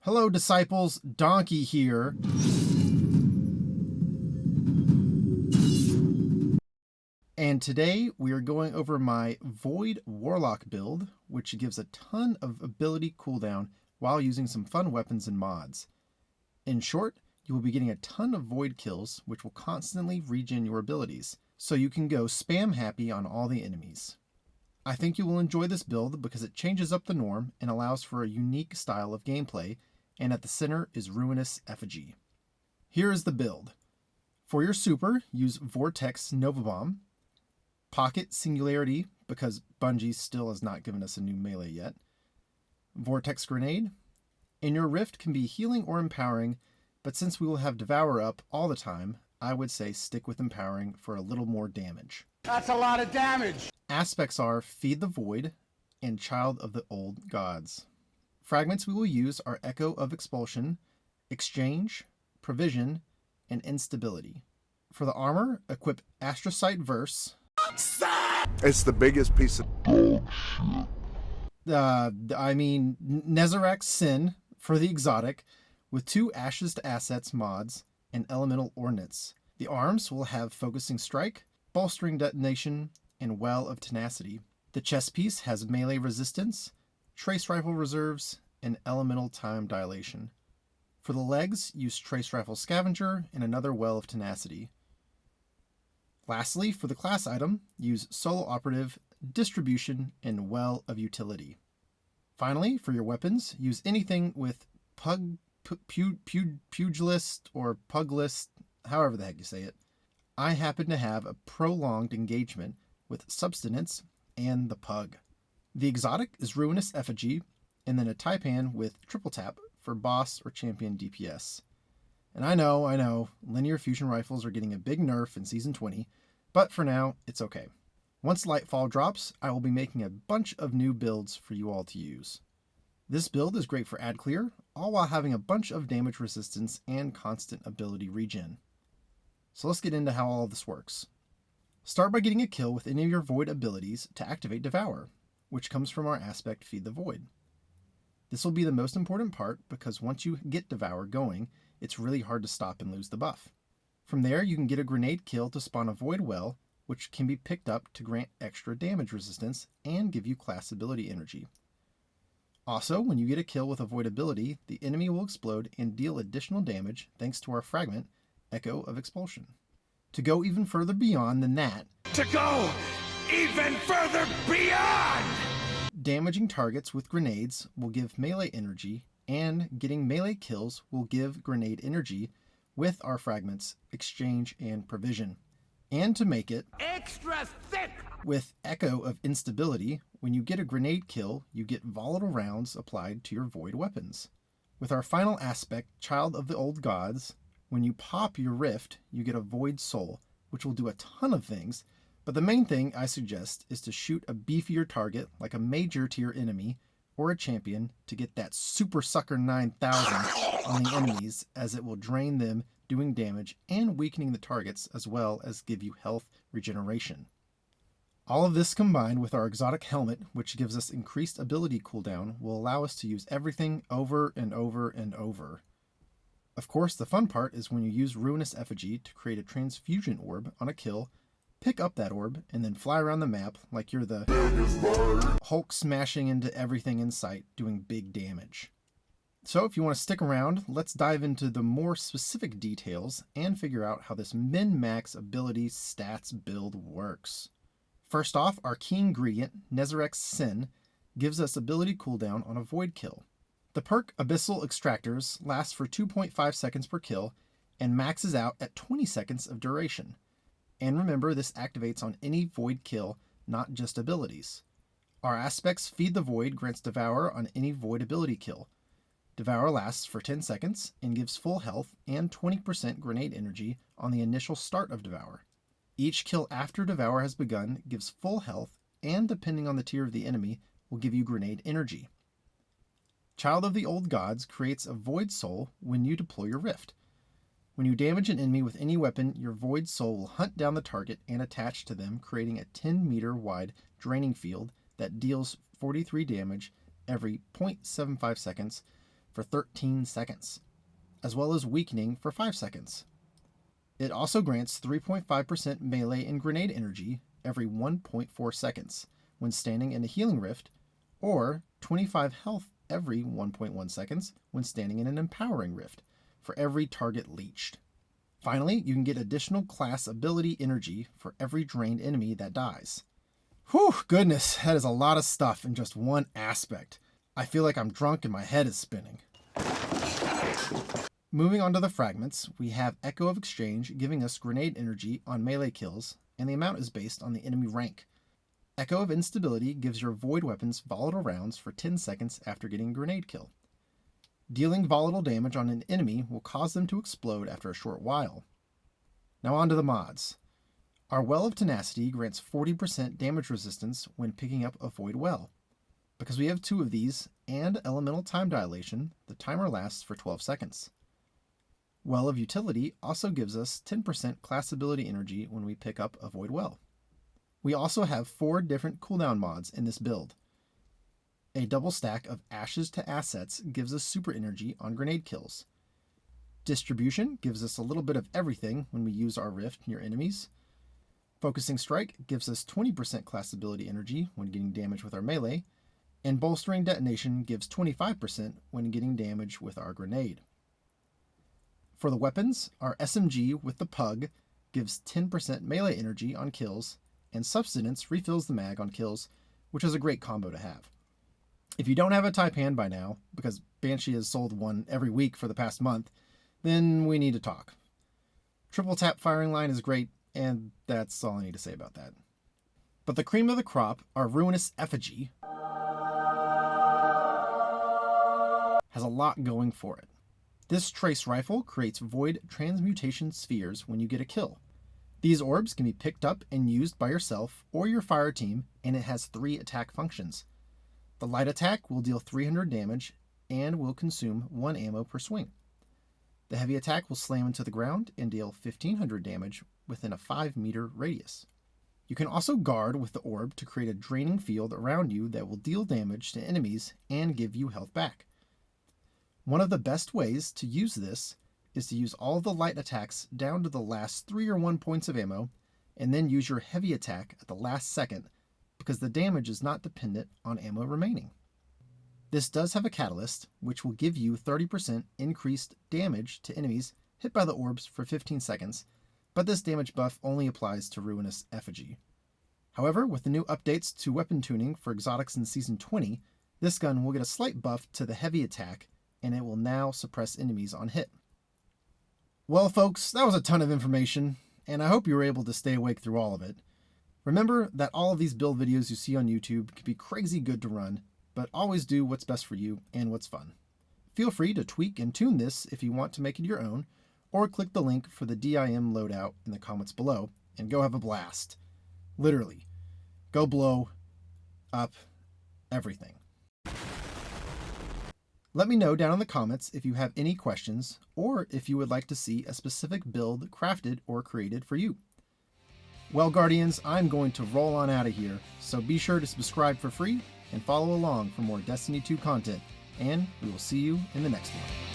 Hello, disciples. Donkey here. And today we are going over my Void Warlock build, which gives a ton of ability cooldown while using some fun weapons and mods. In short, you will be getting a ton of Void kills, which will constantly regen your abilities, so you can go spam happy on all the enemies. I think you will enjoy this build because it changes up the norm and allows for a unique style of gameplay, and at the center is Ruinous Effigy. Here is the build. For your super, use Vortex Nova Bomb, Pocket Singularity, because Bungie still has not given us a new melee yet, Vortex Grenade, and your Rift can be healing or empowering, but since we will have Devour up all the time, I would say stick with empowering for a little more damage. That's a lot of damage! Aspects are Feed the Void and Child of the Old Gods. Fragments we will use are Echo of Expulsion, Exchange, Provision, and Instability. For the armor, equip Astrocyte Verse. It's the biggest piece of Nezarec Sin for the exotic, with 2 Ashes to Assets mods and Elemental Ordnance. The arms will have Focusing Strike, Bolstering Detonation, and Well of Tenacity. The chest piece has melee resistance, Trace Rifle reserves, and Elemental Time Dilation. For the legs, use Trace Rifle Scavenger and another Well of Tenacity. Lastly, for the class item, use Solo Operative, Distribution, and Well of Utility. Finally, for your weapons, use anything with Pugilist or Puglist, however the heck you say it. I happen to have a prolonged engagement with Substance and the Pug. The exotic is Ruinous Effigy, and then a Taipan with Triple Tap for boss or champion DPS. And I know, linear fusion rifles are getting a big nerf in Season 20, but for now, it's okay. Once Lightfall drops, I will be making a bunch of new builds for you all to use. This build is great for ad clear, all while having a bunch of damage resistance and constant ability regen. So let's get into how all of this works. Start by getting a kill with any of your Void abilities to activate Devour, which comes from our aspect Feed the Void. This will be the most important part because once you get Devour going, it's really hard to stop and lose the buff. From there, you can get a grenade kill to spawn a Void Well, which can be picked up to grant extra damage resistance and give you class ability energy. Also, when you get a kill with a Void ability, the enemy will explode and deal additional damage thanks to our fragment, Echo of Expulsion. To go even further beyond than that, damaging targets with grenades will give melee energy, and getting melee kills will give grenade energy with our fragments, Exchange, and Provision. And to make it Extra thick! with Echo of Instability, when you get a grenade kill, you get volatile rounds applied to your Void weapons. With our final aspect, Child of the Old Gods, when you pop your Rift, you get a Void Soul, which will do a ton of things, but the main thing I suggest is to shoot a beefier target like a major tier enemy or a champion to get that Super Sucker 9000 on the enemies, as it will drain them, doing damage and weakening the targets, as well as give you health regeneration. All of this combined with our exotic helmet, which gives us increased ability cooldown, will allow us to use everything over and over and over. Of course, the fun part is when you use Ruinous Effigy to create a transfusion orb on a kill, pick up that orb, and then fly around the map like you're the Hulk smashing into everything in sight, doing big damage. So if you want to stick around, let's dive into the more specific details and figure out how this min-max ability stats build works. First off, our key ingredient, Nezarec Sin, gives us ability cooldown on a Void kill. The perk Abyssal Extractors lasts for 2.5 seconds per kill and maxes out at 20 seconds of duration. And remember, this activates on any Void kill, not just abilities. Our aspects Feed the Void grants Devour on any Void ability kill. Devour lasts for 10 seconds and gives full health and 20% grenade energy on the initial start of Devour. Each kill after Devour has begun gives full health and, depending on the tier of the enemy, will give you grenade energy. Child of the Old Gods creates a Void Soul when you deploy your Rift. When you damage an enemy with any weapon, your Void Soul will hunt down the target and attach to them, creating a 10-meter wide draining field that deals 43 damage every 0.75 seconds for 13 seconds, as well as weakening for 5 seconds. It also grants 3.5% melee and grenade energy every 1.4 seconds when standing in a healing rift, or 25 health every 1.1 seconds when standing in an empowering rift for every target leeched. Finally, you can get additional class ability energy for every drained enemy that dies. Whew, goodness, that is a lot of stuff in just one aspect. I feel like I'm drunk and my head is spinning. Moving on to the fragments, we have Echo of Exchange giving us grenade energy on melee kills, and the amount is based on the enemy rank. Echo of Instability gives your void weapons volatile rounds for 10 seconds after getting a grenade kill. Dealing volatile damage on an enemy will cause them to explode after a short while. Now on to the mods. Our Well of Tenacity grants 40% damage resistance when picking up a Void Well. Because we have 2 of these and Elemental Time Dilation, the timer lasts for 12 seconds. Well of Utility also gives us 10% class ability energy when we pick up a Void Well. We also have 4 different cooldown mods in this build. A double stack of Ashes to Assets gives us super energy on grenade kills. Distribution gives us a little bit of everything when we use our rift near enemies. Focusing Strike gives us 20% class ability energy when getting damage with our melee, and Bolstering Detonation gives 25% when getting damage with our grenade. For the weapons, our SMG with the Pug gives 10% melee energy on kills, and Substance refills the mag on kills, which is a great combo to have. If you don't have a Taipan by now, because Banshee has sold one every week for the past month, then we need to talk. Triple tap firing line is great, and that's all I need to say about that. But the cream of the crop, our Ruinous Effigy, has a lot going for it. This trace rifle creates void transmutation spheres when you get a kill. These orbs can be picked up and used by yourself or your fire team, and it has 3 attack functions. The light attack will deal 300 damage and will consume 1 ammo per swing. The heavy attack will slam into the ground and deal 1500 damage within a 5-meter radius. You can also guard with the orb to create a draining field around you that will deal damage to enemies and give you health back. One of the best ways to use this is to use all the light attacks down to the last 3 or 1 points of ammo, and then use your heavy attack at the last second, because the damage is not dependent on ammo remaining. This does have a catalyst, which will give you 30% increased damage to enemies hit by the orbs for 15 seconds, but this damage buff only applies to Ruinous Effigy. However, with the new updates to weapon tuning for exotics in Season 20, this gun will get a slight buff to the heavy attack, and it will now suppress enemies on hit. Well folks, that was a ton of information, and I hope you were able to stay awake through all of it. Remember that all of these build videos you see on YouTube can be crazy good to run, but always do what's best for you and what's fun. Feel free to tweak and tune this if you want to make it your own, or click the link for the DIM loadout in the comments below, and go have a blast. Literally. Go blow up everything. Let me know down in the comments if you have any questions, or if you would like to see a specific build crafted or created for you. Well, Guardians, I'm going to roll on out of here, so be sure to subscribe for free and follow along for more Destiny 2 content, and we will see you in the next one.